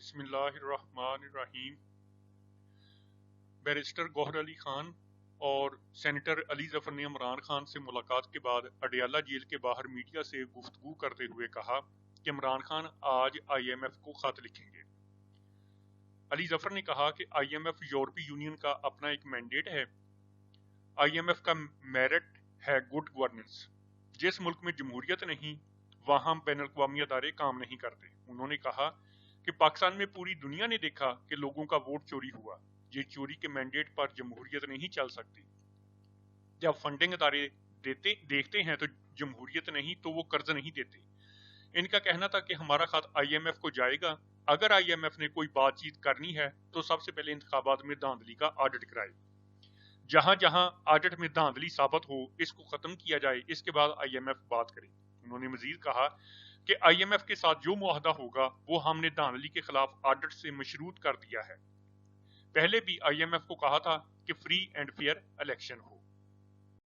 بسم اللہ الرحمن الرحیم۔ بیرسٹر گوہر علی خان اور سینیٹر علی ظفر نے عمران خان سے ملاقات کے بعد اڈیالہ جیل کے باہر میڈیا سے گفتگو کرتے ہوئے کہا کہ عمران خان آج آئی ایم ایف کو خط لکھیں گے۔ علی ظفر نے کہا کہ آئی ایم ایف یورپی یونین کا اپنا ایک مینڈیٹ ہے۔ آئی ایم ایف کا میرٹ ہے گڈ گورننس۔ جس ملک میں جمہوریت نہیں وہاں بین الاقوامی ادارے کام نہیں کرتے۔ انہوں نے کہا کہ پاکستان میں پوری دنیا نے دیکھا کہ لوگوں کا ووٹ چوری ہوا۔ یہ چوری کے مینڈیٹ پر جمہوریت نہیں چل سکتی۔ جب فنڈنگ ادارے دیکھتے ہیں تو جمہوریت نہیں تو وہ قرض نہیں دیتے۔ ان کا کہنا تھا کہ ہمارا خط آئی ایم ایف کو جائے گا۔ اگر آئی ایم ایف نے کوئی بات چیت کرنی ہے تو سب سے پہلے انتخابات میں دھاندلی کا آڈٹ کرائے۔ جہاں جہاں آڈٹ میں دھاندلی ثابت ہو اس کو ختم کیا جائے، اس کے بعد آئی ایم ایف بات کرے۔ انہوں نے مزید کہا کہ آئی ایم ایف کے ساتھ جو معاہدہ ہوگا وہ ہم نے دھاندلی کے خلاف آڈٹ سے مشروط کر دیا ہے۔ پہلے بھی آئی ایم ایف کو کہا تھا کہ free and fair election who.